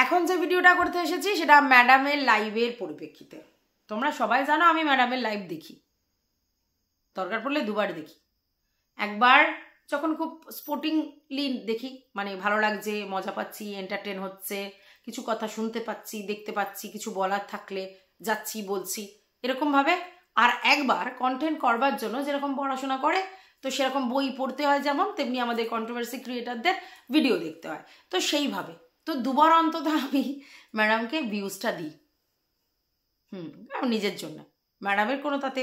এখন যে ভিডিওটা করতে এসেছি সেটা ম্যাডামের লাইভের পরিপ্রেক্ষিতে। তোমরা সবাই জানো আমি ম্যাডামের লাইভ দেখি, দরকার পড়লে দুবার দেখি। একবার যখন খুব স্পোর্টিংলি দেখি, মানে ভালো লাগছে, মজা পাচ্ছি, এন্টারটেন হচ্ছে, কিছু কথা শুনতে পাচ্ছি, দেখতে পাচ্ছি, কিছু বলার থাকলে যাচ্ছি বলছি এরকমভাবে। আর একবার কন্টেন্ট করবার জন্য যেরকম পড়াশোনা করে তো সেরকম বই পড়তে হয় যেমন, তেমনি আমাদের কন্ট্রোভার্সি ক্রিয়েটারদের ভিডিও দেখতে হয়, তো সেইভাবে। তো দুবার অন্তত আমি ম্যাডামকে ভিউজটা দিই, নিজের জন্য। ম্যাডামের কোনো তাতে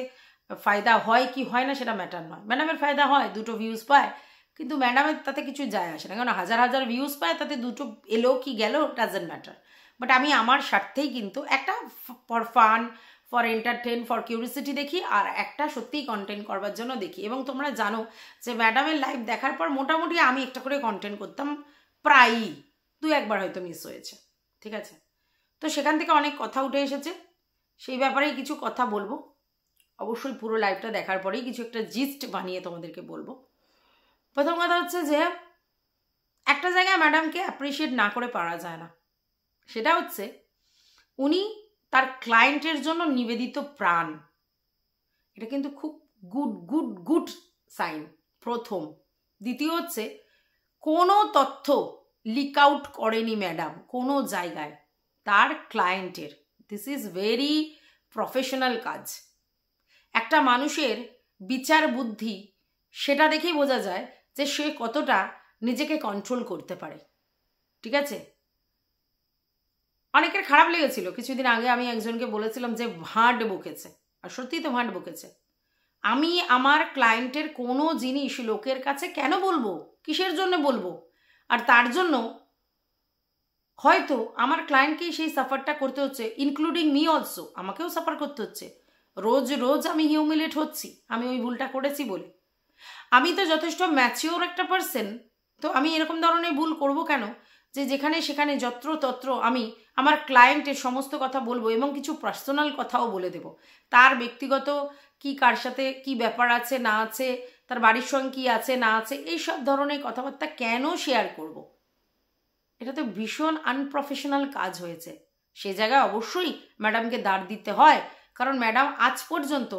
ফায়দা হয় কি হয় না সেটা ম্যাটার নয়, ম্যাডামের ফায়দা হয়, দুটো ভিউজ পায়, কিন্তু ম্যাডামের তাতে কিছু যায় আসে না, কারণ হাজার হাজার ভিউজ পায়, তাতে দুটো এলো কি গেল ডাজেন্ট ম্যাটার। বাট আমি আমার স্বার্থেই কিন্তু একটা for fun, for entertain, for curiosity দেখি, আর একটা সত্যিই কন্টেন্ট করবার জন্য দেখি। এবং তোমরা জানো যে ম্যাডামের লাইভ দেখার পর মোটামুটি আমি একটা করে কন্টেন্ট করতাম, প্রায়ই, দু একবার হয়তো মিস হয়েছে, ঠিক আছে। তো সেখান থেকে অনেক কথা উঠে এসেছে, সেই ব্যাপারেই কিছু কথা বলবো। অবশ্যই পুরো লাইভটা দেখার পরেই কিছু একটা জিস্ট বানিয়ে তোমাদেরকে বলবো। প্রথম কথা হচ্ছে যে একটা জায়গায় ম্যাডামকে অ্যাপ্রিসিয়েট না করে পারা যায় না, সেটা হচ্ছে উনি তার ক্লায়েন্টের জন্য নিবেদিত প্রাণ। এটা কিন্তু খুব গুড গুড গুড সাইন, প্রথম। দ্বিতীয় হচ্ছে কোনো তথ্য লিক আউট করেনি ম্যাডাম কোনো জায়গায় তার ক্লায়েন্টের। দিস ইজ ভেরি প্রফেশনাল কাজ। একটা মানুষের বিচার বুদ্ধি সেটা দেখেই বোঝা যায় যে সে কতটা নিজেকে কন্ট্রোল করতে পারে, ঠিক আছে। অনেকের খারাপ লেগেছিল, কিছুদিন আগে আমি একজনকে বলেছিলাম যে ভাঁড় বকেছে, আর সত্যিই তো ভাঁড় বকেছে। আমি আমার ক্লায়েন্টের কোনো জিনিস লোকের কাছে কেন বলবো, কিসের জন্য বলবো? আর তার জন্য হয়তো আমার ক্লায়েন্টকেই সেই সাফারটা করতে হচ্ছে, ইনক্লুডিং মি অলসো, আমাকেও সাফার করতে হচ্ছে। রোজ রোজ আমি হিউমিলেট হচ্ছি আমি ওই ভুলটা করেছি বলে। আমি তো যথেষ্ট ম্যাচিওর একটা পার্সন, তো আমি এরকম ধরনের ভুল করব কেন যে যেখানে সেখানে যত্র তত্র আমি আমার ক্লায়েন্টের সমস্ত কথা বলবো এবং কিছু পার্সোনাল কথাও বলে দেব। তার ব্যক্তিগত কি, কার সাথে কি ব্যাপার আছে না আছে, তার বাড়ির সঙ্গে কি আছে না আছে, এই সব ধরনের কথাবার্তা কেন শেয়ার করব? এটা তো ভীষণ আনপ্রফেশনাল কাজ হয়েছে। সে জায়গায় অবশ্যই ম্যাডামকে দাঁড় দিতে হয়, কারণ ম্যাডাম আজ পর্যন্ত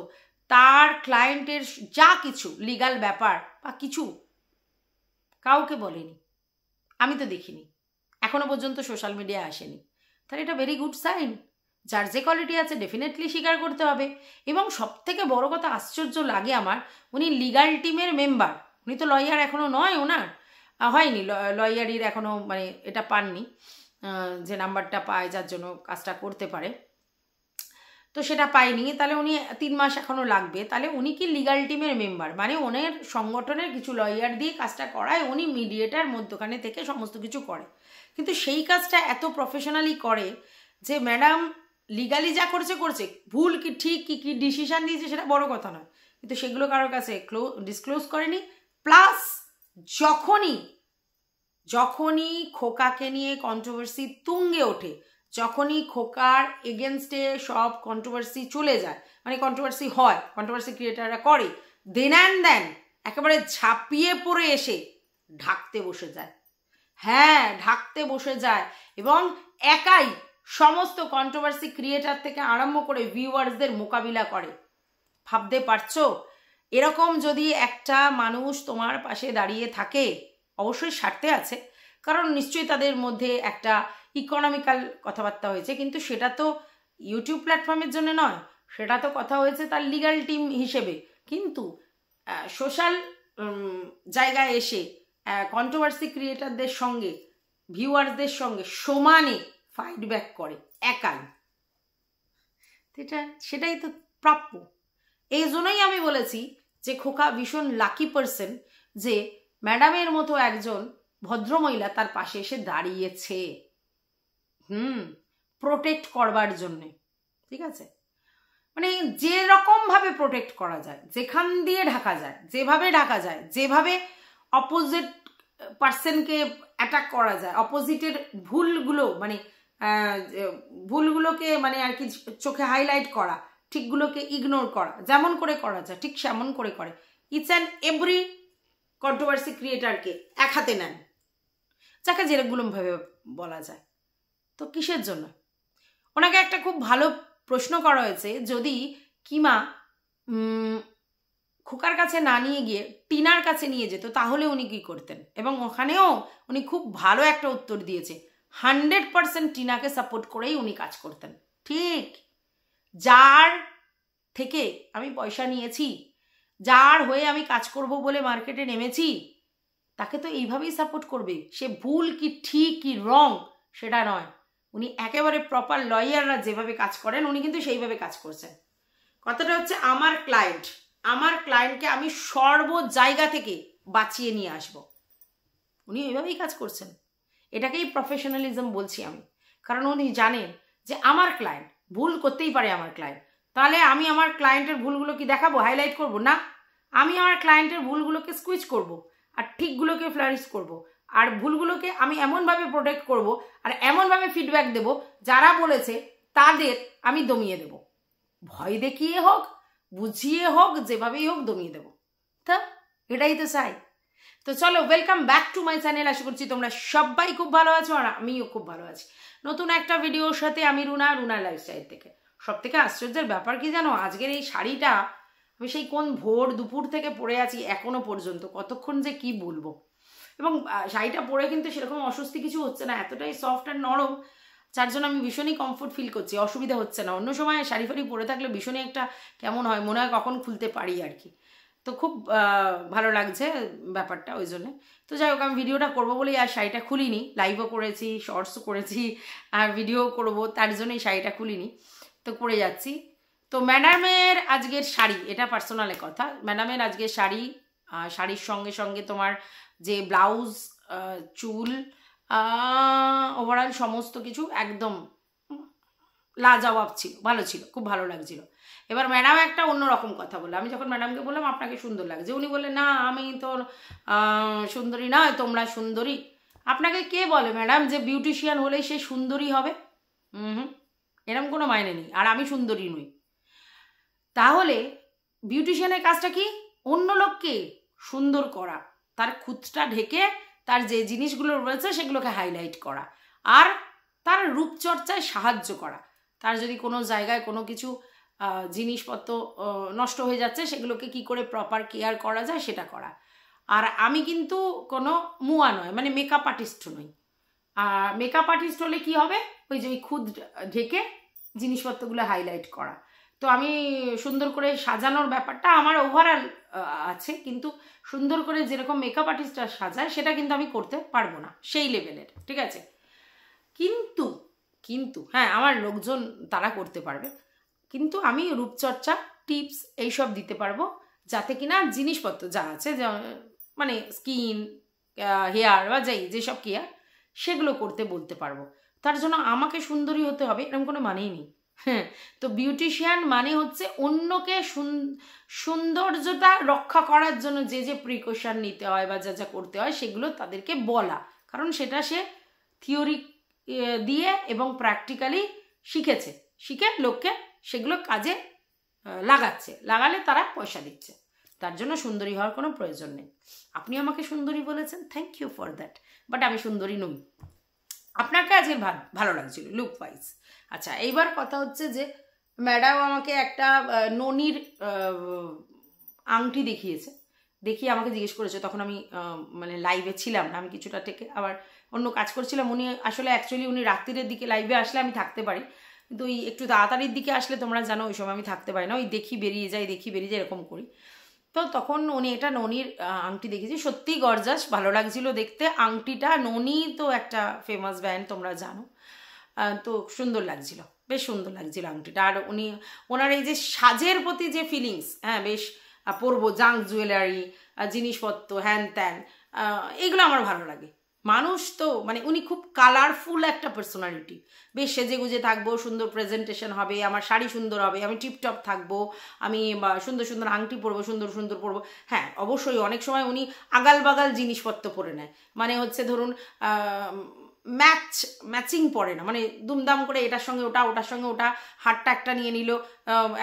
তার ক্লায়েন্টের যা কিছু লিগ্যাল ব্যাপার বা কিছু কাউকে বলেনি, আমি তো দেখিনি, এখনো পর্যন্ত সোশ্যাল মিডিয়ায় আসেনি। তাহলে এটা ভেরি গুড সাইন। যার যে কোয়ালিটি আছে ডেফিনেটলি স্বীকার করতে হবে। এবং সব থেকে বড় কথা আশ্চর্য লাগে আমার, উনি লিগাল টিমের মেম্বার, উনি তো লয়ার এখনো নয়, ওনার হয়নি লয়ারির এখনো, মানে এটা পাননি, যে নাম্বারটা পায় যার জন্য কাজটা করতে পারে, তো সেটা পায়নি। তাহলে উনি 3 মাস এখনো লাগবে। তাহলে উনি কি লিগাল টিমের মেম্বার, মানে ওনার সংগঠনের কিছু লয়ার দিয়ে কাজটা করায়, উনি মিডিয়েটার মধ্যখানে থেকে সমস্ত কিছু করে। কিন্তু সেই কাজটা এত প্রফেশনালি করে যে ম্যাডাম লিগালি যা করছে করছে, ভুল কি ঠিক কি কি ডিসিশন দিয়েছে সেটা বড় কথা নয়, কিন্তু সেগুলো কারোর কাছে ডিসক্লোজ করেনি। প্লাস যখনই খোকাকে নিয়ে কন্ট্রোভার্সি তুঙ্গে ওঠে, যখনই খোকার এগেনস্টে সব কন্ট্রোভার্সি চলে যায়, মানে কন্ট্রোভার্সি হয়, কন্ট্রোভার্সি ক্রিয়েটাররা করে, দেন অ্যান্ড দেন একেবারে ঝাঁপিয়ে পড়ে এসে ঢাকতে বসে যায়। হ্যাঁ, ঢাকতে বসে যায় এবং একাই সমস্ত কন্ট্রোভার্সি ক্রিয়েটার থেকে আরম্ভ করে ভিউয়ার্সদের মোকাবিলা করে। ভাবতে পারছো? এরকম যদি একটা মানুষ তোমার পাশে দাঁড়িয়ে থাকে, অবশ্যই স্বার্থে আছে, কারণ নিশ্চয়ই তাদের মধ্যে একটা ইকোনমিক্যাল কথাবার্তা হয়েছে, কিন্তু সেটা তো ইউটিউব প্ল্যাটফর্মের জন্য নয়, সেটা তো কথা হয়েছে তার লিগাল টিম হিসেবে। কিন্তু সোশ্যাল জায়গায় এসে কন্ট্রোভার্সি ক্রিয়েটারদের সঙ্গে, ভিউয়ার্সদের সঙ্গে সমানে ফাইট ব্যাক করে একাই, সেটাই তো প্রাপ্য। এই জন্যই আমি বলেছি যে খোকা ভীষণ লাকি পার্সন যে ম্যাডামের মতো একজন ভদ্রমহিলা তার পাশে এসে দাঁড়িয়েছে প্রোটেক্ট করবার জন্যে, ঠিক আছে। মানে যেরকম ভাবে প্রোটেক্ট করা যায়, যেখান দিয়ে ঢাকা যায়, যেভাবে ঢাকা যায়, যেভাবে অপোজিট পার্সনকে অ্যাটাক করা যায়, অপোজিটের ভুলগুলোকে মানে আর কি চোখে হাইলাইট করা, ঠিকগুলোকে ইগনোর করা, যেমন করে করা যায় ঠিক সেমন করে করে। ইটস অ্যান্ড এভরি কন্ট্রোভার্সি ক্রিয়েটারকে এক হাতে নেন, যাকে যেরকম ভাবে বলা যায়। তো কিসের জন্য? ওনাকে একটা খুব ভালো প্রশ্ন করা হয়েছে, যদি কিমা খোকার কাছে না নিয়ে গিয়ে টিনার কাছে নিয়ে যেত তাহলে উনি কি করতেন, এবং ওখানেও উনি খুব ভালো একটা উত্তর দিয়েছে, 100% টিনাকে সাপোর্ট করেই উনি কাজ করতেন। ঠিক, যার থেকে আমি পয়সা নিয়েছি, যার হয়ে আমি কাজ করব বলে মার্কেটে নেমেছি, তাকে তো এইভাবেই সাপোর্ট করবে। সে ভুল কি ঠিক কি রং সেটা নয়, উনি একেবারে প্রপার লয়াররা যেভাবে কাজ করেন উনি কিন্তু সেইভাবে কাজ করছেন। কথাটা হচ্ছে আমার ক্লায়েন্টকে আমি সর্ব জায়গা থেকে বাঁচিয়ে নিয়ে আসব, উনি এইভাবেই কাজ করছেন। এটাকেই প্রফেশনালিজম বলছি আমি, কারণ উনি জানেন যে আমার ক্লায়েন্ট ভুল করতেই পারে। আমার ক্লায়েন্ট, তাহলে আমি আমার ক্লায়েন্টের ভুলগুলো কি দেখাবো, হাইলাইট করব না? আমি আমার ক্লায়েন্টের ভুলগুলোকে স্কুইচ করব, আর ঠিকগুলোকে ফ্লারিশ করব, আর ভুলগুলোকে আমি এমনভাবে প্রোটেক্ট করব, আর এমনভাবে ফিডব্যাক দেব যারা বলেছে তাদের আমি দমিয়ে দেব। ভয় দেখিয়ে হোক, বুঝিয়ে হোক, যেভাবেই হোক দমিয়ে দেব। তা এটাই তো চাই। তো চলো, welcome back to my channel. আশা করছি তোমরা সবাই খুব ভালো আছো, আর আমিও খুব ভালো আছি। নতুন একটা ভিডিওর সাথে আমি রুনা লাইফস্টাইল থেকে। সব থেকে আশ্চর্যের ব্যাপার কি জানো, আজকের এই শাড়িটা আমি সেই কোন ভোর দুপুর থেকে পরে আছি এখনো পর্যন্ত, কতক্ষণ যে কি বলবো। এবং শাড়িটা পরে কিন্তু সেরকম অস্বস্তি কিছু হচ্ছে না, এতটাই সফট আর নরম, যার জন্য আমি ভীষণই কমফোর্ট ফিল করছি, অসুবিধা হচ্ছে না। অন্য সময় শাড়ি ফাড়ি পরে থাকলে ভীষণই একটা কেমন হয়, মনে হয় কখন খুলতে পারি আর কি। তো খুব ভালো লাগছে ব্যাপারটা, ওই জন্যে। তো যাই হোক, আমি ভিডিওটা করবো বলেই আর শাড়িটা খুলিনি, লাইভও করেছি, শর্টসও করেছি, আর ভিডিও করবো, তার জন্যই শাড়িটা খুলিনি, তো করে যাচ্ছি। তো ম্যাডামের আজকের শাড়ি, এটা পার্সোনালে কথা, ম্যাডামের আজকের শাড়ি, শাড়ির সঙ্গে সঙ্গে তোমার যে ব্লাউজ, চুল, ওভারঅল সমস্ত কিছু একদম লাজবাব ছিল, ভালো ছিল, খুব ভালো লাগছিল। এবার ম্যাডাম একটা অন্যরকম কথা বললো। আমি যখন ম্যাডামকে বললাম আপনাকে সুন্দর লাগছে, উনি বললেন না আমি তো সুন্দরী নয়, তোমরা সুন্দরী। আপনাকে কে বলে ম্যাডাম যে বিউটিশিয়ান হলেই সে সুন্দরী হবে? এরকম কোনো মাইনে নেই, আর আমি সুন্দরী নই। তাহলে বিউটিশিয়ানের কাজটা কি? অন্য লোককে সুন্দর করা, তার খুঁতটা ঢেকে তার যে জিনিসগুলো রয়েছে সেগুলোকে হাইলাইট করা, আর তার রূপচর্চায় সাহায্য করা। তার যদি কোনো জায়গায় কোনো কিছু জিনিসপত্র নষ্ট হয়ে যাচ্ছে, সেগুলোকে কি করে প্রপার কেয়ার করা যায় সেটা করা। আর আমি কিন্তু কোনো মুয়া নয়, মানে মেকআপ আর্টিস্ট নই। আর মেকআপ আর্টিস্ট হলে কি হবে, ওই যে ওই খুদ ঢেকে জিনিসপত্রগুলো হাইলাইট করা। তো আমি সুন্দর করে সাজানোর ব্যাপারটা আমার ওভারঅল আছে, কিন্তু সুন্দর করে যেরকম মেকআপ আর্টিস্টরা সাজায় সেটা কিন্তু আমি করতে পারবো না সেই লেভেলের, ঠিক আছে? কিন্তু হ্যাঁ, আমার লোকজন তারা করতে পারবে, কিন্তু আমি রূপচর্চা টিপস এইসব দিতে পারবো, যাতে কিনা জিনিসপত্র যা আছে, মানে স্কিন, হেয়ার বা যেসব কেয়ার, সেগুলো করতে বলতে পারবো। তার জন্য আমাকে সুন্দরী হতে হবে এরকম কোনো মানেই নেই। হ্যাঁ, তো বিউটিশিয়ান মানে হচ্ছে অন্যকে সৌন্দর্যতা রক্ষা করার জন্য যে যে প্রিকশন নিতে হয় বা যা যা করতে হয় সেগুলো তাদেরকে বলা, কারণ সেটা সে থিওরি দিয়ে এবং প্র্যাকটিক্যালি শিখে লোককে সেগুলো কাজে লাগালে তারা পয়সা দিচ্ছে। তার জন্য সুন্দরী হওয়ার কোনো প্রয়োজন নেই। আপনি আমাকে সুন্দরী বলেছেন, thank you for that, but আমি সুন্দরী নই। আপনাকে আজকে ভালো লাগছিল লুক ওয়াইজ। আচ্ছা, এইবার কথা হচ্ছে যে ম্যাডাম আমাকে একটা ননির আংটি দেখিয়ে আমাকে জিজ্ঞেস করেছে, তখন আমি মানে লাইভে ছিলাম না, আমি কিছুটা থেকে আবার অন্য কাজ করছিলাম। উনি আসলে অ্যাকচুয়ালি উনি রাত্রিরের দিকে লাইভে আসলে আমি থাকতে পারি, কিন্তু ওই একটু তাড়াতাড়ির দিকে আসলে তোমরা জানো ওই সময় আমি থাকতে পারি না, ওই দেখি বেরিয়ে যাই এরকম করি। তো তখন উনি এটা ননির আংটি দেখেছি, সত্যিই গর্জাস, ভালো লাগছিল দেখতে আংটিটা। ননি তো একটা ফেমাস ব্র্যান্ড, তোমরা জানো, তো সুন্দর লাগছিল, বেশ সুন্দর লাগছিল আংটিটা। আর ওনার এই যে সাজের প্রতি যে ফিলিংস, হ্যাঁ বেশ পরবো, জাঙ্ক জুয়েলারি, জিনিসপত্র, হ্যান ত্যান, এগুলো আমার ভালো লাগে। মানুষ তো মানে উনি খুব কালারফুল একটা পার্সোনালিটি, বেশ সেজে গুজে থাকবো, সুন্দর প্রেজেন্টেশন হবে, আমার শাড়ি সুন্দর হবে, আমি টিপটপ থাকবো, আমি সুন্দর সুন্দর আংটি পরবো, সুন্দর পরবো। হ্যাঁ অবশ্যই অনেক সময় উনি আগাল বাগাল জিনিসপত্র পরে নেয়, মানে হচ্ছে ধরুন ম্যাচিং পরে না, মানে দুমদাম করে এটার সঙ্গে ওটা, ওটার সঙ্গে ওটা, হারটা একটা নিয়ে নিল,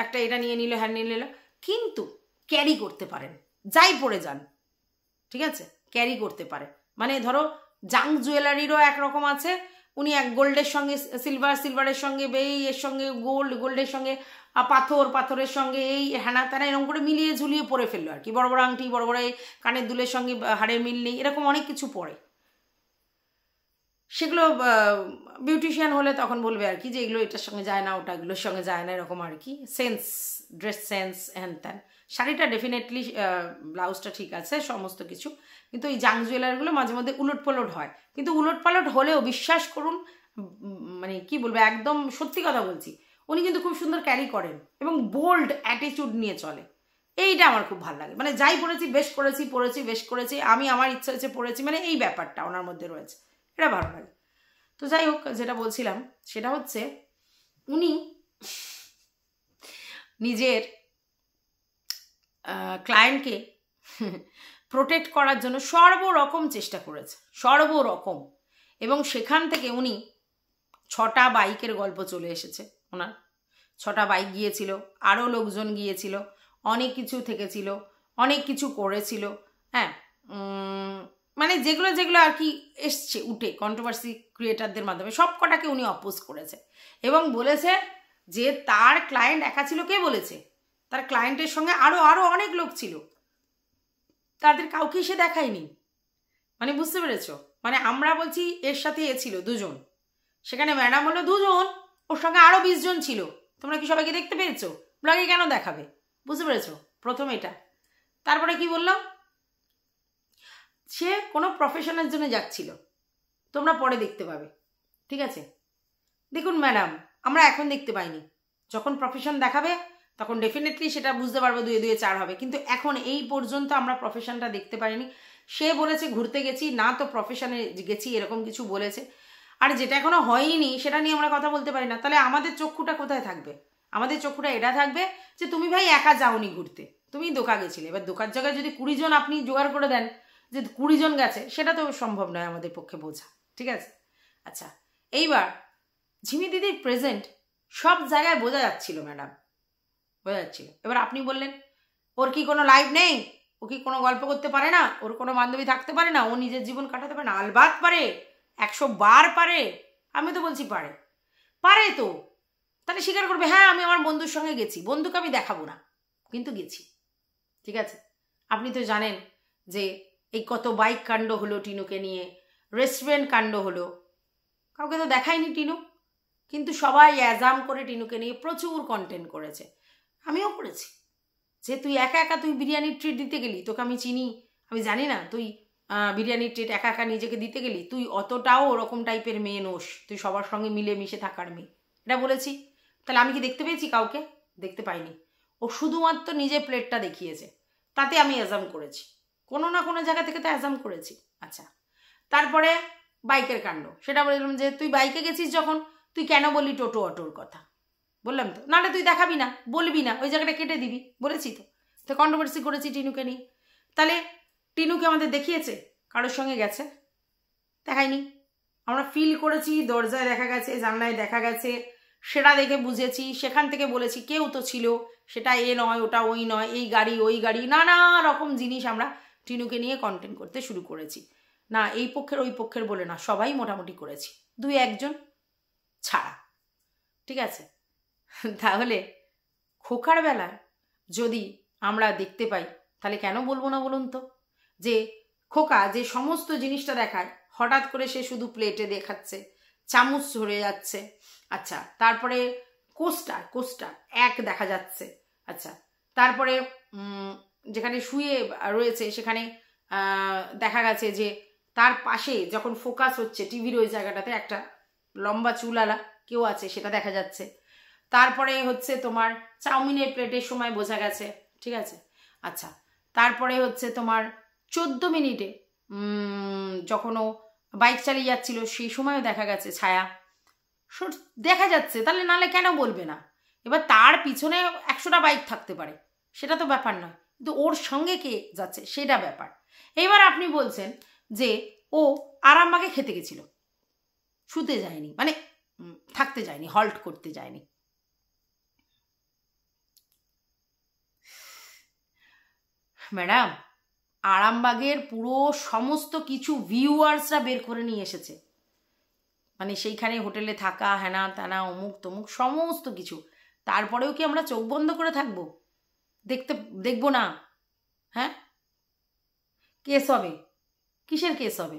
একটা এটা নিয়ে নিল, হ্যাঁ নিয়ে নিল, কিন্তু ক্যারি করতে পারেন, যাই পরে যান, ঠিক আছে, ক্যারি করতে পারে। মানে ধরো জাঙ্ক জুয়েলারিরও একরকম আছে, উনি এক গোল্ডের সঙ্গে সিলভার, সিলভারের সঙ্গে এর সঙ্গে গোল্ড, গোল্ডের সঙ্গে পাথর, পাথরের সঙ্গে এই হ্যানা ত্যানা এরকম করে মিলিয়ে ঝুলিয়ে পরে ফেললো আর কি। বড় বড় আংটি, বড় বড় কানের দুলের সঙ্গে হাড়ের মিল নেই, এরকম অনেক কিছু পরে। সেগুলো বিউটিশিয়ান হলে তখন বলবে আর কি যে এগুলো এটার সঙ্গে যায় না, ওটা এগুলোর সঙ্গে যায় না, এরকম আর কি। সেন্স, ড্রেস সেন্স, হ্যান ত্যান। শাড়িটা ডেফিনেটলি, ব্লাউজটা ঠিক আছে, সমস্ত কিছু, কিন্তু এই জাং জুয়েলারগুলো মাঝে মধ্যে উলট পালট হয়। কিন্তু উলট পালট হলেও বিশ্বাস করুন, মানে কি বলবো, একদম সত্যি কথা বলছি, উনি কিন্তু খুব সুন্দর ক্যারি করেন এবং বোল্ড অ্যাটিটিউড নিয়ে চলে। এইটা আমার খুব ভালো লাগে। মানে যাই পড়েছি বেশ করেছি, পড়েছি বেশ করেছি, আমি আমার ইচ্ছা হচ্ছে পড়েছি, মানে এই ব্যাপারটা ওনার মধ্যে রয়েছে, এটা ভালো লাগে। তো যাই হোক, যেটা বলছিলাম সেটা হচ্ছে উনি নিজের ক্লায়েন্টকে প্রোটেক্ট করার জন্য সর্বরকম চেষ্টা করেছে, সর্বরকম। এবং সেখান থেকে উনি 6টা বাইকের গল্প চলে এসেছে ওনার। 6টা বাইক গিয়েছিল, আরও লোকজন গিয়েছিল, অনেক কিছু থেকেছিল, অনেক কিছু করেছিল। হ্যাঁ, মানে যেগুলো যেগুলো আর কি এসছে উঠে কন্ট্রোভার্সি ক্রিয়েটারদের মাধ্যমে, সব কটাকে উনি অপোজ করেছে এবং বলেছে যে তার ক্লায়েন্ট একা ছিল। কে বলেছে? তার ক্লায়েন্টের সঙ্গে আরও আরও অনেক লোক ছিল, তাদের কাউকেই সে দেখায়নি। মানে বুঝতে পেরেছ? মানে আমরা বলছি এর সাথে এ ছিল 2জন, সেখানে ম্যাডাম হলো 2জন, ওর সঙ্গে আরও 20 জন ছিল। তোমরা কি সবাইকে দেখতে পেয়েছো? ব্লগে কেন দেখাবে? বুঝতে পেরেছ? প্রথম এটা। তারপরে কি বললাম, সে কোনো প্রফেশনের জন্য যাচ্ছিল, তোমরা পরে দেখতে পাবে, ঠিক আছে? দেখুন ম্যাডাম, আমরা এখন দেখতে পাইনি, যখন প্রফেশন দেখাবে তখন ডেফিনেটলি সেটা বুঝতে পারবো, 2 2 4 হবে, কিন্তু এখন এই পর্যন্ত আমরা প্রফেশনটা দেখতে পারিনি। সে বলেছে ঘুরতে গেছি, না তো প্রফেশনে গেছি, এরকম কিছু বলেছে। আর যেটা এখনো হয়নি সেটা নিয়ে আমরা কথা বলতে পারি না, তাহলে আমাদের চক্ষুটা কোথায় থাকবে? আমাদের চক্ষুটা এটা থাকবে যে তুমি ভাই একা যাওনি ঘুরতে, তুমি দোকা গেছিলে। এবার দোকার জায়গায় যদি 20 জন আপনি জোগাড় করে দেন যে 20 জন গেছে, সেটা তো সম্ভব নয় আমাদের পক্ষে বোঝা, ঠিক আছে? আচ্ছা, এইবার ঝিমি দিদির প্রেজেন্ট সব জায়গায় বোঝা যাচ্ছিল ম্যাডাম, বোঝা যাচ্ছিল। এবার আপনি বললেন ওর কি কোনো লাইফ নেই? ও কি কোনো গল্প করতে পারে না? ওর কোনো বান্ধবী থাকতে পারে না? ও নিজের জীবন কাটাতে পারে না? আলবাত পারে, 100 বার পারে। আমি তো বলছি পারে, পারে তো। তাহলে স্বীকার করবে, হ্যাঁ আমি আমার বন্ধুর সঙ্গে গেছি, বন্ধুকে আমি দেখাবো না কিন্তু গেছি, ঠিক আছে? আপনি তো জানেন যে এই কত বাইক কাণ্ড হলো টিনুকে নিয়ে, রেস্টুরেন্ট কাণ্ড হলো, কাউকে তো দেখায়নি টিনু, কিন্তু সবাই অ্যাজাম করে টিনুকে নিয়ে প্রচুর কন্টেন্ট করেছে। আমিও করেছি যে তুই একা একা তুই বিরিয়ানির ট্রিট দিতে গেলি, তোকে আমি চিনি, আমি জানি না তুই বিরিয়ানির ট্রিট একা একা নিজেকে দিতে গেলি, তুই অতটাও ওরকম টাইপের মেয়ে নোস, তুই সবার সঙ্গে মিলে মিশে থাকার মেয়ে, এটা বলেছি। তাহলে আমি কি দেখতে পেয়েছি কাউকে? দেখতে পাইনি। ও শুধুমাত্র নিজের প্লেটটা দেখিয়েছে, তাতে আমি অ্যাজাম করেছি, কোনো না কোনো জায়গা থেকে তো অ্যাজাম করেছি। আচ্ছা, তারপরে বাইকের কাণ্ড, সেটা বললাম যে তুই বাইকে গেছিস যখন, তুই কেন বললি টোটো অটোর কথা? বললাম তো, নাহলে তুই দেখাবি না, বলবি না, ওই জায়গাটা কেটে দিবি, বলেছি তো। তো কন্ট্রোভার্সি করেছি টিনুকে নিয়ে। তাহলে টিনুকে আমাদের দেখিয়েছে কারোর সঙ্গে গেছে? দেখায়নি। আমরা ফিল করেছি, দরজায় দেখা গেছে, জানলায় দেখা গেছে, সেটা দেখে বুঝেছি, সেখান থেকে বলেছি কেউ তো ছিল, সেটা এ নয়, ওটা ওই নয়, এই গাড়ি ওই গাড়ি, নানা রকম জিনিস আমরা টিনুকে নিয়ে কন্টেন্ট করতে শুরু করেছি। না এই পক্ষের ওই পক্ষের বলে না, সবাই মোটামুটি করেছি, 2-1 জন ছাড়া, ঠিক আছে? তাহলে খোকার বেলায় যদি আমরা দেখতে পাই, তাহলে কেন বলবো না বলুন তো? যে খোকা যে সমস্ত জিনিসটা দেখায়, হঠাৎ করে সে শুধু প্লেটে দেখাচ্ছে, চামচ ধরে যাচ্ছে, আচ্ছা, তারপরে কোস্টার এক দেখা যাচ্ছে, আচ্ছা, তারপরে যেখানে শুয়ে রয়েছে সেখানে দেখা গেছে যে তার পাশে যখন ফোকাস হচ্ছে টিভির ওই জায়গাটাতে একটা লম্বা চুলালা কেউ আছে, সেটা দেখা যাচ্ছে। তারপরে হচ্ছে তোমার চাউমিনের প্লেটের সময় বোঝা গেছে, ঠিক আছে? আচ্ছা, তারপরে হচ্ছে তোমার 14 মিনিটে যখন ও বাইক চালিয়ে যাচ্ছিল সেই সময়ও দেখা গেছে ছায়া, দেখা যাচ্ছে। তাহলে নালে কেন বলবে না? এবার তার পিছনে 100টা বাইক থাকতে পারে, সেটা তো ব্যাপার নয়, কিন্তু ওর সঙ্গে কে যাচ্ছে সেটা ব্যাপার। এবার আপনি বলছেন যে ও আরামবাগে খেতে গেছিল, শুতে যায়নি, মানে থাকতে যায়নি, হল্ট করতে যায়নি। ম্যাডাম, আরামবাগের পুরো সমস্ত কিছু ভিউয়ার্সরা বের করে নিয়ে এসেছে, মানে সেইখানে হোটেলে থাকা, হ্যানা ত্যানা অমুক তমুক সমস্ত কিছু, তারপরেও কি আমরা চোখ বন্ধ করে থাকবো? দেখবো না? হ্যাঁ, কেস হবে। কিসের কেস হবে?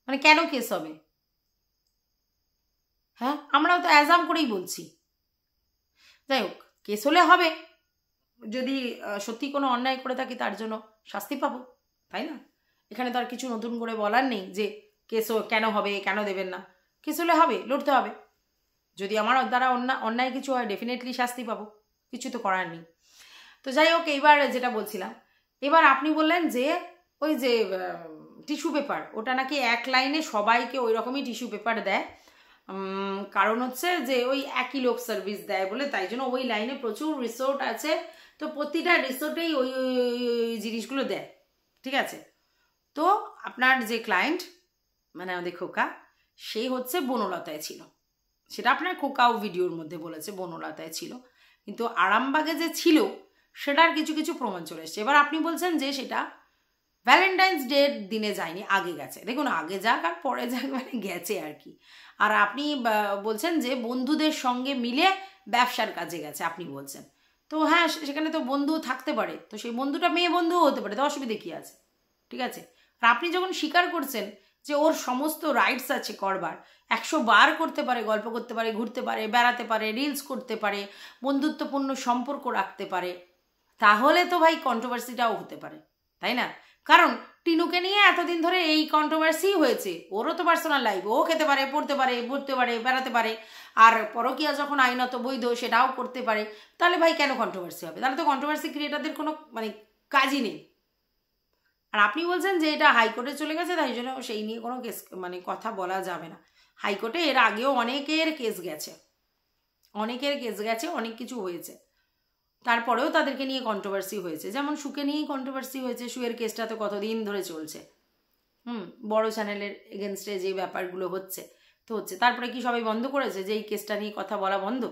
মানে কেন কেস হবে? হ্যাঁ, আমরাও তো অ্যাজাম করেই বলছি। যাই হোক, কেস হলে হবে, যদি সত্যি কোনো অন্যায় করে থাকি তার জন্য শাস্তি পাবো, তাই না? এখানে তো আর কিছু নতুন করে বলার নেই যে কেস কেন হবে, কেন দেবেন না। কেস হলে হবে, লড়তে হবে। যদি আমার দ্বারা অন্যায় কিছু হয় ডেফিনেটলি শাস্তি পাবো, কিছু তো করার নেই। তো যাই হোক, এইবার যেটা বলছিলাম, এবার আপনি বললেন যে ওই যে টিস্যু পেপার, ওটা নাকি এক লাইনে সবাইকে ওই রকমই টিস্যু পেপার দেয়, কারণ হচ্ছে যে ওই একই লোক সার্ভিস দেয় বলে, তাই জন্য ওই লাইনে প্রচুর রিসোর্ট আছে, তো প্রতিটা রিসোর্টেই ওই জিনিসগুলো দেয়, ঠিক আছে? তো আপনার যে ক্লায়েন্ট, মানে আমাদের খোকা, সেই হচ্ছে বনলতায় ছিল, সেটা আপনার খোকাও ভিডিওর মধ্যে বলেছে বনলতায় ছিল, কিন্তু আরামবাগে যে ছিল সেটার কিছু কিছু প্রমাণ চলে এসছে। এবার আপনি বলছেন যে সেটা ভ্যালেন্টাইন্স ডের দিনে যায়নি, আগে গেছে। দেখুন, আগে যাক আর পরে যাক, মানে গেছে আর কি। আর আপনি বলছেন যে বন্ধুদের সঙ্গে মিলে ব্যবসার কাজে গেছে, আপনি বলছেন। তো হ্যাঁ, সেখানে তো বন্ধু থাকতে পারে, তো সেই বন্ধুটা মেয়ে বন্ধুও হতে পারে, তো অসুবিধে কী আছে? ঠিক আছে? আর আপনি যখন স্বীকার করছেন যে ওর সমস্ত রাইটস আছে করবার, 100 বার করতে পারে, গল্প করতে পারে, ঘুরতে পারে, বেড়াতে পারে, রিলস করতে পারে, বন্ধুত্বপূর্ণ সম্পর্ক রাখতে পারে, তাহলে তো ভাই কন্ট্রোভার্সিটাও হতে পারে, তাই না? কারণ টিনুকে নিয়ে এতদিন ধরে এই কন্ট্রোভার্সি হয়েছে, ওরও তো পার্সোনাল লাইফ, ও খেতে পারে, পড়তে পারে, ঘুরতে পারে, বেড়াতে পারে, আর পরকীয়া যখন আইনত বৈধ সেটাও করতে পারে, তাহলে ভাই কেন কন্ট্রোভার্সি হবে? তাহলে তো কন্ট্রোভার্সি ক্রিয়েটারদের কোনো মানে কাজই নেই। আর আপনি বলছেন যে এটা হাইকোর্টে চলে গেছে, তাই জন্য সেই নিয়ে কোনো কেস মানে কথা বলা যাবে না। হাইকোর্টে এর আগেও অনেকের কেস গেছে, অনেক কিছু হয়েছে, তারপরেও তাদেরকে নিয়ে কন্ট্রোভার্সি হয়েছে। যেমন সুকে নিয়েই কন্ট্রোভার্সি হয়েছে, সুয়ের কেসটা তো কতদিন ধরে চলছে, বড় চ্যানেলের এগেনস্টে যে ব্যাপারগুলো হচ্ছে তো হচ্ছে, তারপরে কি সবাই বন্ধ করেছে যে এই কেসটা নিয়ে কথা বলা বন্ধ?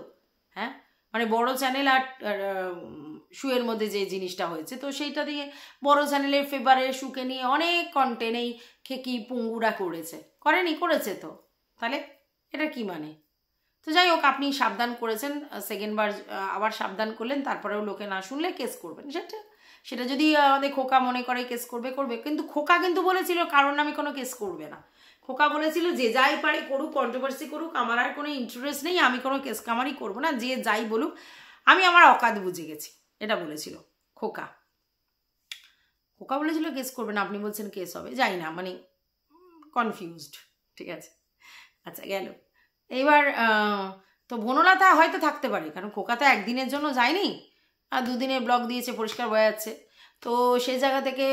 হ্যাঁ, মানে বড় চ্যানেল আর সুয়ের মধ্যে যে জিনিসটা হয়েছে, তো সেইটা দিয়ে বড় চ্যানেলের ফেভারে সুকে নিয়ে অনেক কন্টেন্ট এই খেকি পুঙ্গুরা করেছে তো, তাহলে এটা কি মানে? তো যাই হোক, আপনি সাবধান করেছেন, সেকেন্ডবার আবার সাবধান করলেন, তারপরেও লোকে না শুনলে কেস করবেন, সেটা যদি আমাদের খোকা মনে করে কেস করবে, কিন্তু খোকা কিন্তু বলেছিল কারণ আমি কোনো কেস করবে না। খোকা বলেছিল যে যাই পারে করুক, কন্ট্রোভার্সি করুক, আমার আর কোনো ইন্টারেস্ট নেই, আমি কোনো কেস কামারি করবো না, যে যাই বলুক, আমি আমার অকাত বুঝে গেছি, এটা বলেছিল খোকা বলেছিল কেস করবে না, আপনি বলছেন কেস হবে, যাই না, মানে কনফিউজড, ঠিক আছে? আচ্ছা, গেল। এইবার তো বনলতা হয়তো থাকতে পারে, কারণ খোকা তো একদিনের জন্য যায়নি, আর 2 দিনের ব্লগ দিয়েছে, পরিষ্কার বোঝা যাচ্ছে, তো সেই জায়গা থেকে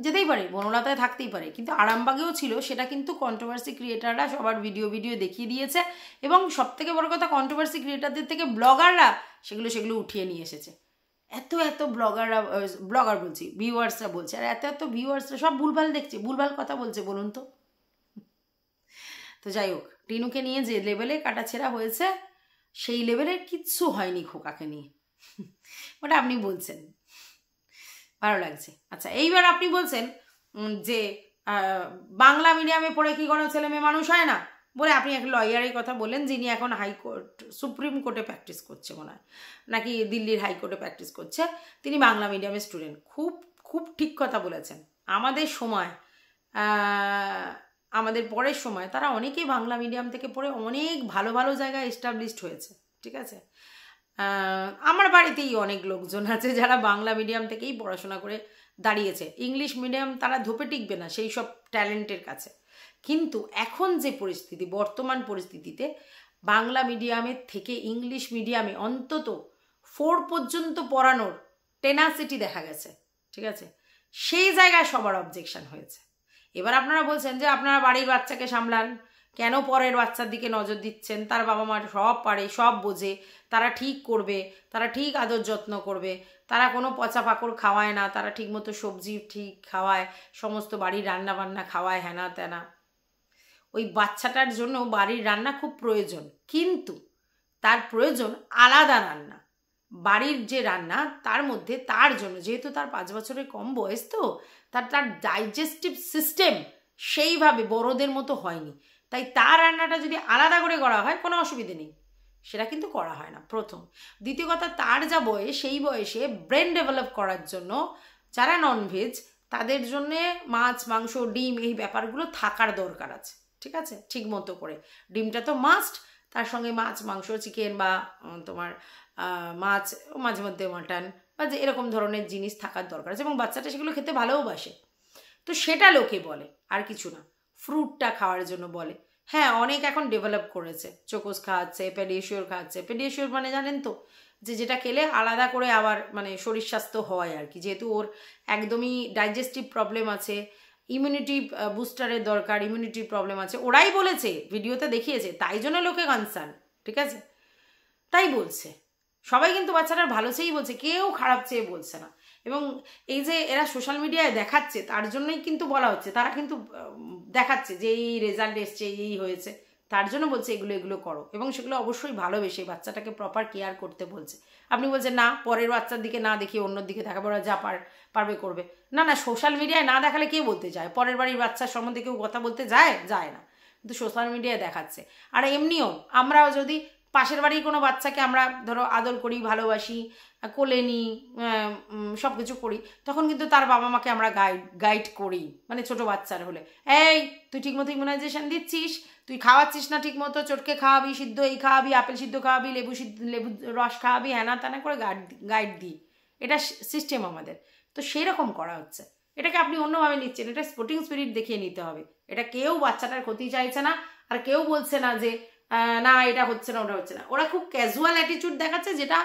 যেতেই পারে, বনলতায় থাকতেই পারে। কিন্তু আরামবাগেও ছিল, সেটা কিন্তু কন্ট্রোভার্সি ক্রিয়েটাররা সবার ভিডিও দেখিয়ে দিয়েছে, এবং সবথেকে বড় কথা, কন্ট্রোভার্সি ক্রিয়েটারদের থেকে ব্লগাররা সেগুলো উঠিয়ে নিয়ে এসেছে। এত ব্লগার বলছি, ভিউয়ার্সরা বলছে, আর এত ভিউয়ার্সরা সব ভুলভাল দেখছে, ভুলভাল কথা বলছে, বলুন তো। তো যাই হোক, টিনুকে নিয়ে যে লেভেলে কাটাছেঁড়া হয়েছে, সেই লেভেলে কিচ্ছু হয়নি খোকাকে নিয়ে, ওটা আপনি বলছেন, ভালো লাগছে। আচ্ছা, এইবার আপনি বলছেন যে বাংলা মিডিয়ামে পড়ে কি কোনো ছেলে মেয়ে মানুষ হয় না, বলে আপনি এক লয়ারের কথা বললেন, যিনি এখন হাইকোর্ট সুপ্রিম কোর্টে প্র্যাকটিস করছে, মনে হয় নাকি দিল্লির হাইকোর্টে প্র্যাকটিস করছে, তিনি বাংলা মিডিয়ামের স্টুডেন্ট। খুব ঠিক কথা বলেছেন। আমাদের পরের সময় তারা অনেকেই বাংলা মিডিয়াম থেকে পড়ে অনেক ভালো ভালো জায়গায় এস্টাবলিশড হয়েছে, ঠিক আছে? আমার বাড়িতেই অনেক লোকজন আছে যারা বাংলা মিডিয়াম থেকেই পড়াশোনা করে দাঁড়িয়েছে। ইংলিশ মিডিয়াম তারা ধোপে টিকবে না সেই সব ট্যালেন্টের কাছে, কিন্তু এখন যে পরিস্থিতি, বর্তমান পরিস্থিতিতে বাংলা মিডিয়ামের থেকে ইংলিশ মিডিয়ামে অন্তত 4 পর্যন্ত পড়ানোর টেনাসিটি দেখা গেছে, ঠিক আছে? সেই জায়গায় সবার অবজেকশন হয়েছে। এবার আপনারা বলছেন যে আপনারা বাড়ির বাচ্চাকে সামলান, কেন পরের বাচ্চার দিকে নজর দিচ্ছেন? তার বাবা মা সব পারে, সব বোঝে, তারা ঠিক করবে, তারা ঠিক আদর যত্ন করবে, তারা কোনো পচা পাকড় খাওয়ায় না, তারা ঠিক মতো সবজি ঠিক খাওয়ায়, সমস্ত বাড়ির রান্না বান্না খাওয়ায়, হ্যানা ত্যানা। ওই বাচ্চাটার জন্য বাড়ির রান্না খুব প্রয়োজন, কিন্তু তার প্রয়োজন আলাদা রান্না। বাড়ির যে রান্না তার মধ্যে তার জন্য, যেহেতু তার 5 বছরের কম বয়স, তো তার ডাইজেস্টিভ সিস্টেম সেইভাবে বড়দের মতো হয়নি, তাই তার রান্নাটা যদি আলাদা করে করা হয় কোনো অসুবিধে নেই, সেটা কিন্তু করা হয় না। প্রথম। দ্বিতীয় কথা, তার যা বয়স, সেই বয়সে ব্রেন ডেভেলপ করার জন্য যারা ননভেজ তাদের জন্যে মাছ, মাংস, ডিম এই ব্যাপারগুলো থাকার দরকার আছে, ঠিক আছে, ঠিক মতো করে। ডিমটা তো মাস্ট, তার সঙ্গে মাছ, মাংস, চিকেন বা তোমার মাছ, মাঝে মধ্যে মাটন বা যে এরকম ধরনের জিনিস থাকার দরকার আছে, এবং বাচ্চাটা সেগুলো খেতে ভালোবাসে। তো সেটা লোকে বলে, আর কিছু না। ফ্রুটটা খাওয়ার জন্য বলে। হ্যাঁ, অনেক এখন ডেভেলপ করেছে, চোকোস খাওয়াচ্ছে, পেডিয়াশিওর খাওয়াচ্ছে। পেডিয়াশিওর মানে জানেন তো, যে যেটা খেলে আলাদা করে আবার মানে শরীর স্বাস্থ্য হয় আর কি, যেহেতু ওর একদমই ডাইজেস্টিভ প্রবলেম আছে, ইমিউনিটি বুস্টারের দরকার, ইমিউনিটি প্রবলেম আছে, ওরাই বলেছে, ভিডিওতে দেখিয়েছে, তাই জন্য লোকে কনসার্ন, ঠিক আছে, তাই বলছে সবাই। কিন্তু বাচ্চাটার ভালো চেয়েই বলছে, কেউ খারাপ চেয়ে বলছে না। এবং এই যে এরা সোশ্যাল মিডিয়ায় দেখাচ্ছে, তার জন্যই কিন্তু বলা হচ্ছে, তারা কিন্তু দেখাচ্ছে যে এই রেজাল্ট এসছে, এই হয়েছে, তার জন্য বলছে এগুলো এগুলো করো, এবং সেগুলো অবশ্যই ভালোবেসে বাচ্চাটাকে প্রপার কেয়ার করতে বলছে। আপনি বলছেন না, পরের বাচ্চার দিকে না দেখিয়ে অন্যর দিকে দেখাবো, ওরা যা পারবে করবে। না না, সোশ্যাল মিডিয়ায় না দেখালে কে বলতে যায়? পরের বাড়ির বাচ্চার সম্বন্ধে কেউ কথা বলতে যায় না, কিন্তু সোশ্যাল মিডিয়ায় দেখাচ্ছে। আর এমনিও আমরাও যদি পাশের বাড়ির কোনো বাচ্চাকে আমরা ধরো আদর করি, ভালোবাসি, কোলে নিই, সব কিছু করি, তখন কিন্তু তার বাবা মাকে আমরা গাইড করি, মানে ছোট বাচ্চার হলে, এই তুই ঠিকমতো ইমিউনাইজেশন দিচ্ছিস, তুই খাওয়াচ্ছিস না ঠিকমতো, চটকে খাওয়াবি, সিদ্ধ এই খাওয়াবি, আপেল সিদ্ধ খাওয়াবি, লেবু রস খাওয়াবি, হ্যানা ত্যানা করে গাইড দিই। এটা সিস্টেম আমাদের। তো সেই রকম করা হচ্ছে। এটাকে আপনি অন্যভাবে নিচ্ছেন, এটা স্পোর্টিং স্পিরিট দেখিয়ে নিতে হবে। এটা কেউ বাচ্চাটার ক্ষতি চাইছে না, আর কেউ বলছে না যে না এটা হচ্ছে না, ওটা হচ্ছে না। ওরা খুব ক্যাজুয়াল অ্যাটিটিউড দেখাচ্ছে, যেটা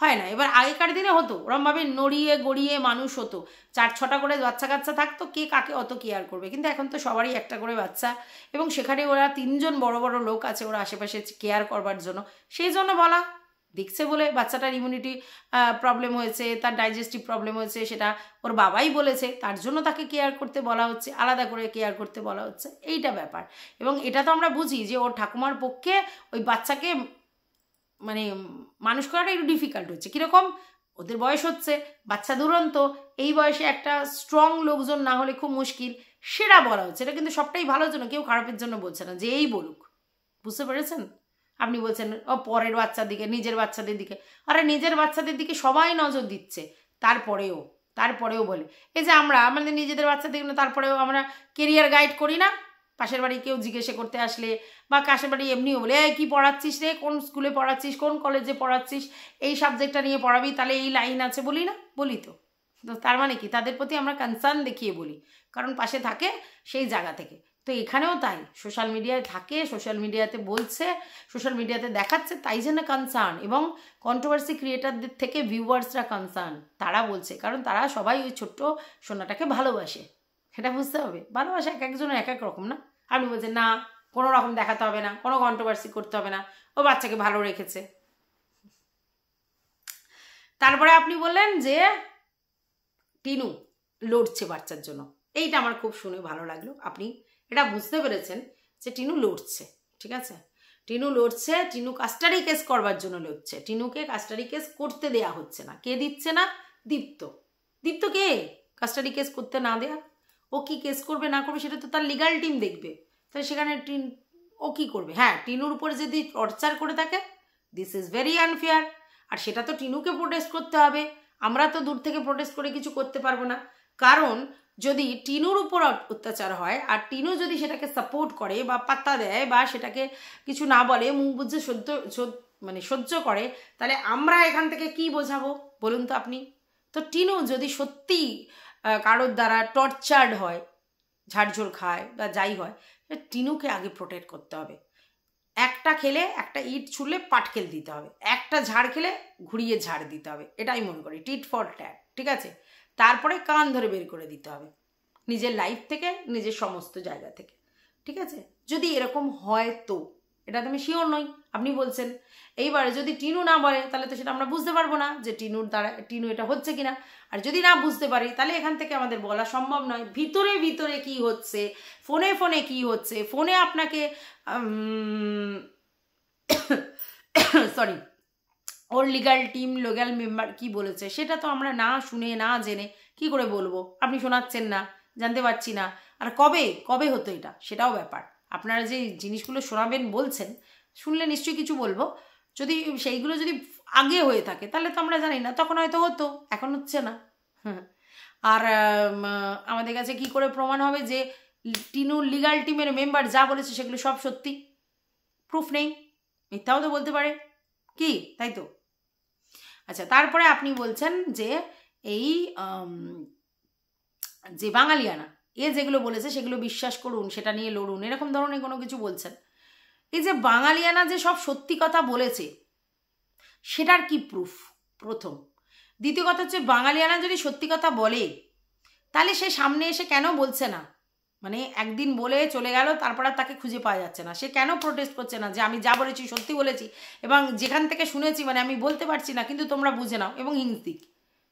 হয় না। এবার আগেকার দিনে হতো, ওরমভাবে নড়িয়ে গড়িয়ে মানুষ হতো, 4-6টা করে বাচ্চা কাচ্চা থাকতো, কে কাকে অত কেয়ার করবে। কিন্তু এখন তো সবারই একটা করে বাচ্চা, এবং সেখানে ওরা 3জন বড় বড় লোক আছে ওরা আশেপাশে কেয়ার করবার জন্য। সেই জন্য বলা, দেখছে বলে বাচ্চাটার ইমিউনিটি প্রবলেম হয়েছে, তার ডাইজেস্টিভ প্রবলেম হয়েছে, সেটা ওর বাবাই বলেছে, তার জন্য তাকে কেয়ার করতে বলা হচ্ছে, আলাদা করে কেয়ার করতে বলা হচ্ছে, এইটা ব্যাপার। এবং এটা তো আমরা বুঝি যে ওর ঠাকুমার পক্ষে ওই বাচ্চাকে মানে মানুষ করাটা একটু ডিফিকাল্ট হচ্ছে। কীরকম? ওদের বয়স হচ্ছে, বাচ্চা দুরন্ত, এই বয়সে একটা স্ট্রং লোকজন না হলে খুব মুশকিল, সেটা বলা হচ্ছে। এটা কিন্তু সবটাই ভালোর জন্য, কেউ খারাপের জন্য বলছে না, যে এই বলুক। বুঝতে পেরেছেন? আপনি বলছেন ও পরের বাচ্চার দিকে, নিজের বাচ্চাদের দিকে। আরে নিজের বাচ্চাদের দিকে সবাই নজর দিচ্ছে, তারপরেও বলে, এই যে আমরা আমাদের নিজেদের বাচ্চাদের দিকে, তারপরেও আমরা কেরিয়ার গাইড করি না। পাশের বাড়ি কেউ জিজ্ঞেসে করতে আসলে, বা পাশের বাড়ি এমনিও বলে, এই কী পড়াচ্ছিস রে, কোন স্কুলে পড়াচ্ছিস, কোন কলেজে পড়াচ্ছিস, এই সাবজেক্টটা নিয়ে পড়াবি, তাহলে এই লাইন আছে, বলি না? বলি তো। তার মানে কি, তাদের প্রতি আমরা কনসার্ন দেখিয়ে বলি, কারণ পাশে থাকে সেই জায়গা থেকে। তো এখানেও তাই, সোশ্যাল মিডিয়ায় থাকে, সোশ্যাল মিডিয়াতে বলছে, সোশ্যাল মিডিয়াতে দেখাচ্ছে, তাই জন্য কনসার্ন। এবং কন্ট্রোভার্সি ক্রিয়েটারদের থেকে ভিউয়ার্সরা কনসার্ন, তারা বলছে, কারণ তারা সবাই ওই ছোট্ট সোনাটাকে ভালোবাসে। সেটা বুঝতে হবে, ভালোবাসা এক একজনের এক এক রকম না। আপনি বলছেন না, কোনো রকম দেখাতে হবে না, কোনো কন্ট্রোভার্সি করতে হবে না, ও বাচ্চাকে ভালো রেখেছে। তারপরে আপনি বললেন যে টিনু লড়ছে বাচ্চার জন্য, এইটা আমার খুব শুনে ভালো লাগলো। আপনি এটা বুঝতে পেরেছেন যে টিনু লড়ছে, ঠিক আছে, টিনু লড়ছে, টিনু কাস্টাডি কেস করবার জন্য লড়ছে। টিনুকে কাস্টাডি কেস করতে দেয়া হচ্ছে না। কে দিচ্ছে না? দীপ্ত। দীপ্ত কে কাস্টাডি কেস করতে না দেয়া? ও কি কেস করবে না করবে সেটা তো তার লিগাল টিম দেখবে। তাহলে সেখানে ও কি করবে? হ্যাঁ, টিনুর উপর যদি টর্চার করে থাকে, দিস ইজ ভেরি আনফেয়ার। আর সেটা তো টিনুকে প্রোটেস্ট করতে হবে, আমরা তো দূর থেকে প্রোটেস্ট করে কিছু করতে পারবো না। কারণ যদি টিনুর উপর অত্যাচার হয়, আর টিনু যদি সেটাকে সাপোর্ট করে বা পাত্তা দেয় বা সেটাকে কিছু না বলে, মুখ বুঝে সহ্য করে, তাহলে আমরা এখান থেকে কি বোঝাবো বলুন তো আপনি? তো টিনু যদি সত্যি কারোর দ্বারা টর্চার্ড হয়, ঝাড়ঝোড় খায় বা যাই হয়, টিনুকে আগে প্রোটেক্ট করতে হবে। একটা খেলে, একটা ইট ছুড়লে পাটকেল দিতে হবে, একটা ঝাড় খেলে ঘুরিয়ে ঝাড় দিতে হবে, এটাই মনে করি, টিট ফর ট্যাট, ঠিক আছে? তারপরে কান ধরে বের করে দিতে হবে নিজের লাইফ থেকে, নিজের সমস্ত জায়গা থেকে, ঠিক আছে? যদি এরকম হয় তো, এটা তো আমি শিওর নই, আপনি বলছেন। এইবারে যদি টিনু না বলে, তাহলে তো সেটা আমরা বুঝতে পারবো না যে টিনু এটা হচ্ছে কিনা। আর যদি না বুঝতে পারি, তাহলে এখান থেকে আমাদের বলা সম্ভব নয় ভিতরে ভিতরে কি হচ্ছে, ফোনে ফোনে কি হচ্ছে। ফোনে আপনাকে সরি, ওর লিগাল টিম, লিগাল মেম্বার কি বলেছে, সেটা তো আমরা না শুনে না জেনে কি করে বলবো? আপনি শোনাচ্ছেন না জানতে পারছি না। আর কবে কবে হতো এটা, সেটাও ব্যাপার। আপনারা যে জিনিসগুলো শোনাবেন বলছেন, শুনলে নিশ্চয়ই কিছু বলবো। যদি সেইগুলো যদি আগে হয়ে থাকে তাহলে তো আমরা জানি না, তখন হয়তো হতো, এখন হচ্ছে না। হ্যাঁ। আর আমাদের কাছে কি করে প্রমাণ হবে যে টিনুর লিগাল টিমের মেম্বার যা বলেছে সেগুলো সব সত্যি? প্রুফ নেই, মিথ্যাও তো বলতে পারে, কি তাই তো? আচ্ছা, তারপরে আপনি বলছেন যে এই যে বাঙালিয়ানা এ যেগুলো বলেছে সেগুলো বিশ্বাস করুন, সেটা নিয়ে লড়ুন, এরকম ধরনের কোনো কিছু বলছেন। এই যে বাঙালিয়ানা যে সব সত্যি কথা বলেছে সেটার কি প্রুফ? প্রথম। দ্বিতীয় কথা হচ্ছে, বাঙালিয়ানা যদি সত্যি কথা বলে তাহলে সে সামনে এসে কেন বলছে না? মানে একদিন বলে চলে গেল, তারপর আর তাকে খুঁজে পাওয়া যাচ্ছে না, সে কেন প্রোটেস্ট করছে না যে আমি যা বলেছি সত্যি বলেছি, এবং যেখান থেকে শুনেছি মানে আমি বলতে পারছি না কিন্তু তোমরা বুঝে নাও, এবং হিংসিক?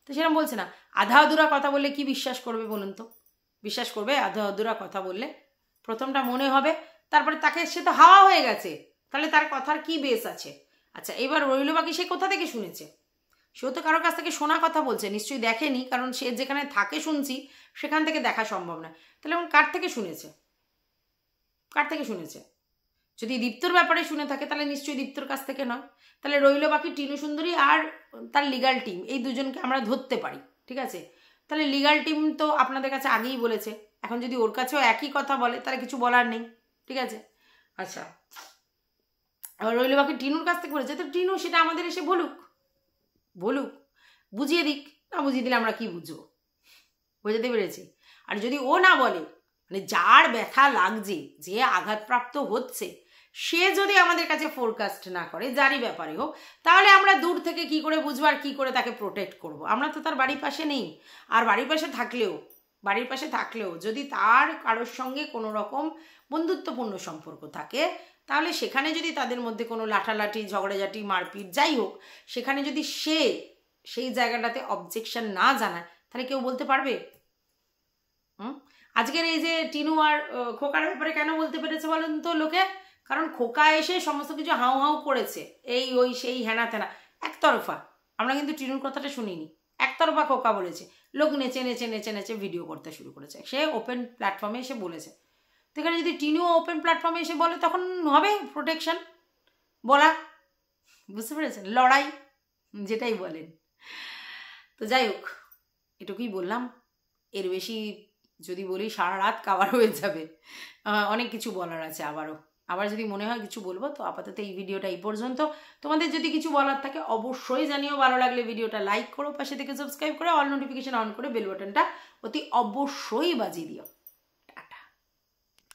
তো সেরকম বলছে না। আধা আধুরা কথা বললে কি বিশ্বাস করবে বলুন তো? বিশ্বাস করবে আধা আধুরা কথা বললে? প্রথমটা মনে হবে, তারপরে তাকে, সে তো হাওয়া হয়ে গেছে, তাহলে তার কথার কি বেস আছে? আচ্ছা, এবার রইল বাকি সে কোথা থেকে শুনেছে? সেও তো কারোর কাছ থেকে শোনা কথা বলছে, নিশ্চয়ই দেখেনি, কারণ সে যেখানে থাকে শুনছি সেখান থেকে দেখা সম্ভব না। তাহলে এখন কার থেকে শুনেছে? কার থেকে শুনেছে? যদি দীপ্তর ব্যাপারে শুনে থাকে তাহলে নিশ্চয়ই দীপ্তর কাছ থেকে নয়। তাহলে রইল বাকি টিনু সুন্দরী আর তার লিগাল টিম, এই দুজনকে আমরা ধরতে পারি, ঠিক আছে? তাহলে লিগাল টিম তো আপনাদের কাছে আগেই বলেছে, এখন যদি ওর কাছেও একই কথা বলে তাহলে কিছু বলার নেই, ঠিক আছে? আচ্ছা, আবার রইল বাকি টিনুর কাছ থেকে বলেছে, তো টিনু সেটা আমাদের এসে বলুক, বলুক, বুঝিয়ে দিক। না বুঝিয়ে দিলে আমরা কি বুঝবো? বুঝতে পেরেছি। আর যদি ও না বলে, মানে যার ব্যথা লাগছে, যে আঘাতপ্রাপ্ত হচ্ছে, সে যদি আমাদের কাছে ফোরকাস্ট না করে, যারই ব্যাপারে হোক, তাহলে আমরা দূর থেকে কি করে বুঝবো আর কি করে তাকে প্রোটেক্ট করব? আমরা তো তার বাড়ির পাশে নেই। আর বাড়ির পাশে থাকলেও যদি তার কারোর সঙ্গে কোনো রকম বন্ধুত্বপূর্ণ সম্পর্ক থাকে, তাহলে সেখানে যদি তাদের মধ্যে কোনো লাঠালাঠি, ঝগড়াঝাটি, মারপিট যাই হোক, সেখানে যদি সে সেই জায়গাটাতে অবজেকশন না জানায়, তাহলে কেউ বলতে পারবে? আজকের এই যে টিনু আর খোকার ব্যাপারে কেন বলতে পেরেছে বলেন তো লোকে? কারণ খোকা এসে সমস্ত কিছু হাউ হাউ করেছে, এই ওই সেই হেনা তেনা, একতরফা। আমরা কিন্তু টিনুর কথাটা শুনিনি, একতরফা খোকা বলেছে, লোক নেচে নেচে নেচে নেচে ভিডিও করতে শুরু করেছে, সে ওপেন প্ল্যাটফর্মে এসে বলেছে। তো এখানে যদি টিনুও ওপেন প্ল্যাটফর্মে এসে বলে, তখন হবে প্রোটেকশন, বলা, বুঝতে পেরেছেন? লড়াই, যেটাই বলেন। তো যাই হোক, এটুকুই বললাম। এর বেশি যদি বলি সারা রাত কাভার হয়ে যাবে, অনেক কিছু বলার আছে আবার যদি মনে হয় কিছু বলবো। তো আপাতত এই ভিডিওটা এই পর্যন্ত। তোমাদের যদি কিছু বলার থাকে অবশ্যই জানিও। ভালো লাগলে ভিডিওটা লাইক করো, পাশে থেকে সাবস্ক্রাইব করে অল নোটিফিকেশন অন করে বেল বাটনটা অতি অবশ্যই বাজিয়ে দিও।